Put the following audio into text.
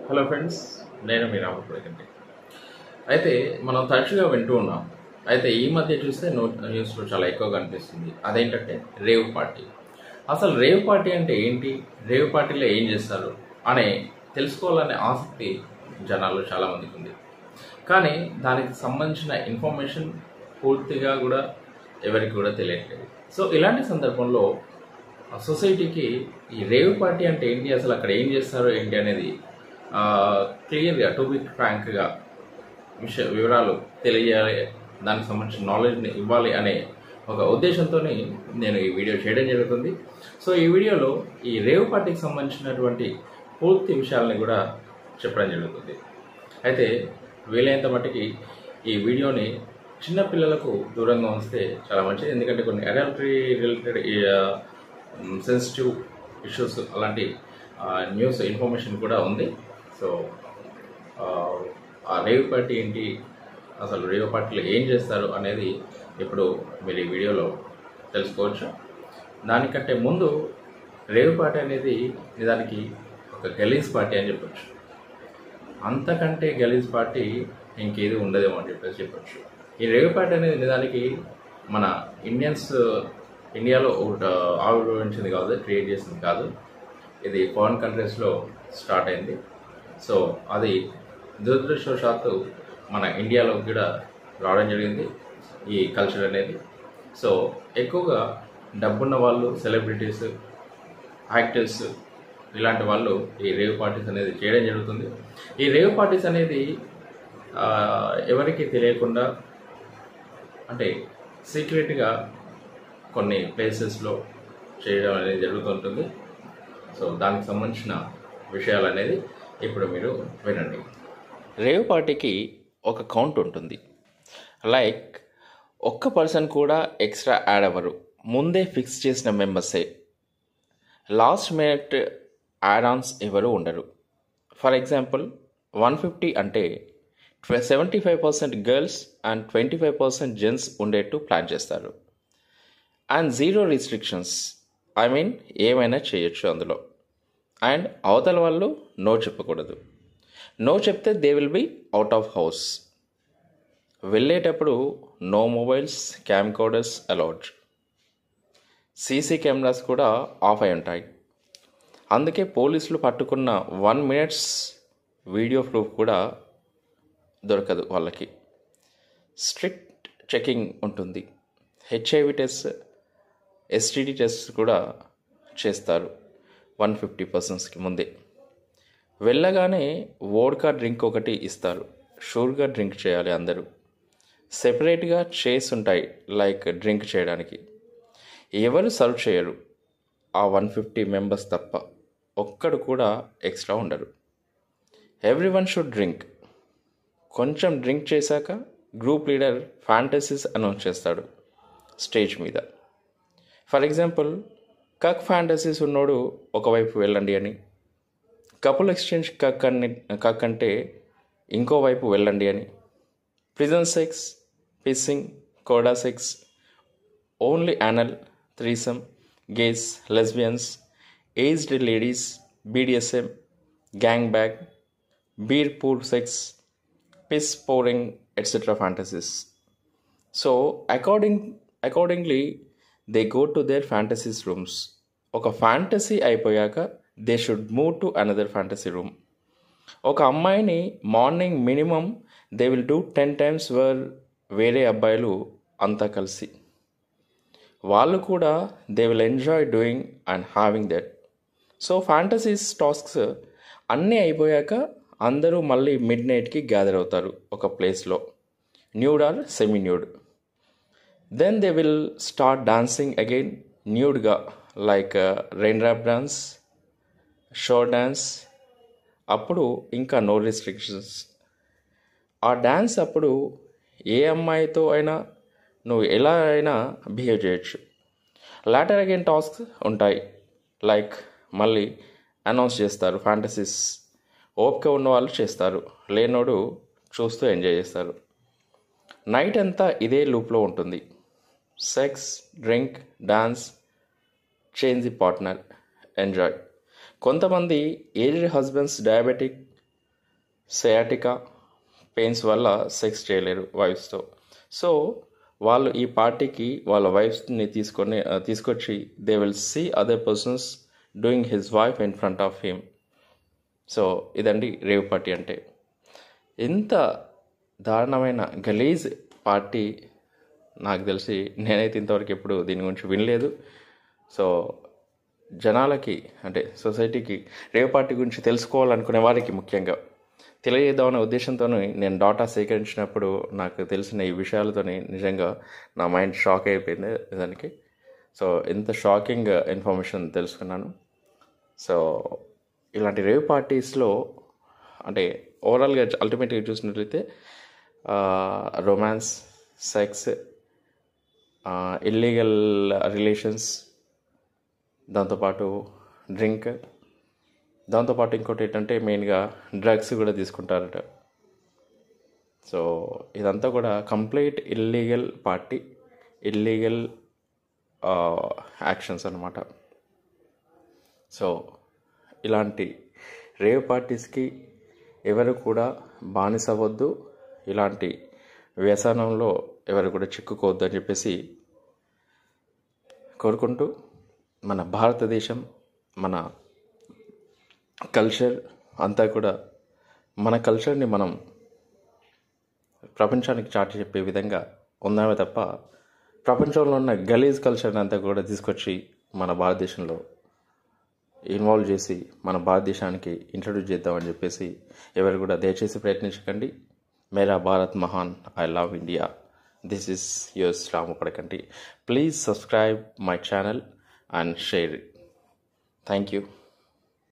Hello friends, నేను మీ రామపురకండి. అయితే మనం తరచుగా వింటూ ఉన్నాం. అయితే ఈ మధ్య చూస్తే న్యూస్లో చాలా ఎక్కువగా కనిపిస్తుంది. అదేంటంటే రేవ్ పార్టీ. అసలు రేవ్ పార్టీ అంటే ఏంటి, రేవ్ పార్టీలో ఏం చేస్తారు అనే తెలుసుకోవాలనే ఆసక్తి జనాల్లో చాలామందికి ఉంది. కానీ దానికి సంబంధించిన ఇన్ఫర్మేషన్ పూర్తిగా కూడా ఎవరికి కూడా తెలియట్లేదు. సో ఇలాంటి సందర్భంలో సొసైటీకి ఈ రేవ్ పార్టీ అంటే ఏంటి, అసలు అక్కడ ఏం చేస్తారు ఏంటి అనేది క్లియర్గా, టు బి ఫ్రాంక్గా వివరాలు తెలియజేయాలి, దానికి సంబంధించిన నాలెడ్జ్ని ఇవ్వాలి అనే ఒక ఉద్దేశంతో నేను ఈ వీడియో చేయడం జరుగుతుంది. సో ఈ వీడియోలో ఈ రేవ్ పార్టీకి సంబంధించినటువంటి పూర్తి విషయాలని కూడా చెప్పడం జరుగుతుంది. అయితే వీలైనంత మట్టికి ఈ వీడియోని చిన్నపిల్లలకు దూరంగా ఉంచితే చాలా మంచిది. ఎందుకంటే కొన్ని అడల్టరీ రిలేటెడ్ సెన్సిటివ్ ఇష్యూస్ అలాంటి న్యూస్ ఇన్ఫర్మేషన్ కూడా ఉంది. సో ఆ రేవ్ పార్టీ ఏంటి, అసలు రేవ్ పార్టీలో ఏం చేస్తారు అనేది ఇప్పుడు మీరు ఈ వీడియోలో తెలుసుకోవచ్చు. దానికంటే ముందు రేవ్ పార్టీ అనేది నిజానికి ఒక గలీజ్ పార్టీ అని చెప్పొచ్చు. అంతకంటే గలీజ్ పార్టీ ఇంకేది ఉండదేమో అని చెప్పొచ్చు. ఈ రేవ్ పార్టీ అనేది నిజానికి మన ఇండియాలో ఆవిర్భవించింది కాదు, క్రియేట్ చేసింది కాదు. ఇది ఫారిన్ కంట్రీస్లో స్టార్ట్ అయింది. సో అది దురదృష్టవశాత్తు మన ఇండియాలో కూడా రావడం జరిగింది ఈ కల్చర్ అనేది. సో ఎక్కువగా డబ్బున్న వాళ్ళు, సెలబ్రిటీస్, యాక్టర్స్ ఇలాంటి వాళ్ళు ఈ రేవ్ పార్టీస్ అనేది చేయడం జరుగుతుంది. ఈ రేవ్ పార్టీస్ అనేది ఎవరికి తెలియకుండా, అంటే సీక్రెట్గా కొన్ని ప్లేసెస్లో చేయడం అనేది జరుగుతుంటుంది. సో దానికి సంబంధించిన విషయాలు అనేది ఇప్పుడు మీరు వినండి. రేవ్ పార్టీకి ఒక కౌంట్ ఉంటుంది. లైక్ ఒక్క పర్సన్ కూడా ఎక్స్ట్రా యాడ్ అవ్వరు, ముందే ఫిక్స్ చేసిన మెంబర్సే. లాస్ట్ మినిట్ యాడ్ ఆన్స్ ఎవరు ఉండరు. ఫర్ ఎగ్జాంపుల్ 150 అంటే 75% గర్ల్స్ అండ్ 25% జెంట్స్ ఉండేట్టు ప్లాన్ చేస్తారు. And zero restrictions, I mean ఏమైనా చేయొచ్చు అందులో. అండ్ అవతల వాళ్ళు నో చెప్పకూడదు. నో చెప్తే they will be out of house. వెళ్ళేటప్పుడు no mobiles, cam coders allowed. CC cameras కూడా ఆఫ్ అయి ఉంటాయి. అందుకే పోలీసులు పట్టుకున్న 1 minute వీడియో ప్రూఫ్ కూడా దొరకదు వాళ్ళకి. స్ట్రిక్ట్ చెకింగ్ ఉంటుంది. హెచ్ఐవి టెస్ట్, ఎస్టీడీ టెస్ట్ కూడా చేస్తారు 150 పర్సన్స్కి ముందే. వెళ్ళగానే వోడ్కా డ్రింక్ ఒకటి ఇస్తారు. షూర్గా డ్రింక్ చేయాలి అందరూ. సెపరేట్గా చైర్స్ ఉంటాయి లైక్ డ్రింక్ చేయడానికి. ఎవరు సర్వ్ చేయరు, ఆ 150 మెంబర్స్ తప్ప. ఒక్కడు కూడా ఎక్స్ట్రా ఉండరు. Everyone should drink. కొంచెం డ్రింక్ చేశాక గ్రూప్ లీడర్ ఫ్యాంటసీస్ అనౌన్స్ చేస్తాడు స్టేజ్ మీద. ఫర్ ఎగ్జాంపుల్, కక్ ఫ్యాంటసీస్ ఉన్నోడు ఒకవైపు వెళ్ళండి అని, కపుల్ ఎక్స్చేంజ్ కక్ అంటే ఇంకోవైపు వెళ్ళండి అని, prison sex, pissing, coda sex, only anal, threesome, gays, lesbians, aged ladies, BDSM, gang bang, beer pool sex, piss pouring, etc. fantasies. So accordingly they go to their fantasies rooms. ఒక fantasy అయిపోయాక they should move to another fantasy room. ఒక అమ్మాయిని morning minimum they will do 10 times వేరే అబ్బాయిలు అంతా కలిసి. వాళ్ళు కూడా they will enjoy doing and having that. So fantasies tasks అన్నీ అయిపోయాక అందరూ మళ్ళీ మిడ్ నైట్కి గ్యాదర్ అవుతారు ఒక ప్లేస్లో, nude or semi nude. Then they will start dancing again న్యూడ్గా, like rain drop dance, show dance. అప్పుడు ఇంకా నో రిస్ట్రిక్షన్స్. ఆ డ్యాన్స్ అప్పుడు ఏ అమ్మాయితో అయినా నువ్వు ఎలా అయినా బిహేవ్ చేయొచ్చు. లాటర్ అగైన్ టాస్క్ ఉంటాయి, లైక్ మళ్ళీ అనౌన్స్ చేస్తారు ఫ్యాంటసీస్. ఓపిక ఉన్నవాళ్ళు చేస్తారు, లేనోడు చూస్తూ ఎంజాయ్ చేస్తారు. నైట్ అంతా ఇదే లూప్లో ఉంటుంది. Sex, drink, dance, change the partner, enjoy. కొంతమంది aged husbands diabetic, sciatica pains వల్ల సెక్స్ చేయలేరు వైఫ్స్తో. సో వాళ్ళు ఈ పార్టీకి వాళ్ళ వైఫ్స్ని తీసుకొచ్చి they will see other persons doing his wife in front of him. So ఇదండి రేవ్ పార్టీ అంటే. ఇంత దారుణమైన గలీజ్ పార్టీ నాకు తెలిసి నేనైతే ఇంతవరకు ఎప్పుడు దీని గురించి వినలేదు. సో జనాలకి అంటే సొసైటీకి రేవ్ పార్టీ గురించి తెలుసుకోవాలనుకునే వారికి ముఖ్యంగా తెలియజేద్దామనే ఉద్దేశంతో నేను డాటా సేకరించినప్పుడు నాకు తెలిసిన ఈ విషయాలతో నిజంగా నా మైండ్ షాక్ అయిపోయింది దానికి. సో ఇంత షాకింగ్ ఇన్ఫర్మేషన్ తెలుసుకున్నాను. సో ఇలాంటి రేవ్ పార్టీస్లో అంటే ఓవరాల్గా అల్టిమేట్గా చూసినట్లయితే రొమాన్స్, సెక్స్, ఇల్లీగల్ రిలేషన్స్, దాంతోపాటు డ్రింక్, దాంతోపాటు ఇంకోటి ఏంటంటే మెయిన్గా డ్రగ్స్ కూడా తీసుకుంటారట. సో ఇదంతా కూడా complete illegal party, illegal actions అన్నమాట. సో ఇలాంటి రేవ్ పార్టీస్కి ఎవరు కూడా బానిసవద్దు, ఇలాంటి వ్యసనంలో ఎవరు కూడా చిక్కుకోవద్దు అని చెప్పేసి కోరుకుంటూ, మన భారతదేశం, మన కల్చర్ అంతా కూడా, మన కల్చర్ని మనం ప్రపంచానికి చాటి చెప్పే విధంగా ఉన్నామే తప్ప ప్రపంచంలో ఉన్న గలీజ్ కల్చర్ని అంతా కూడా తీసుకొచ్చి మన భారతదేశంలో ఇన్వాల్వ్ చేసి మన భారతదేశానికి ఇంట్రడ్యూస్ చేద్దామని చెప్పేసి ఎవరు కూడా దయచేసి ప్రయత్నించకండి. మేరా భారత్ మహాన్, I love India. This is yours Ramu Padakanti. Please subscribe my channel and share it. Thank you.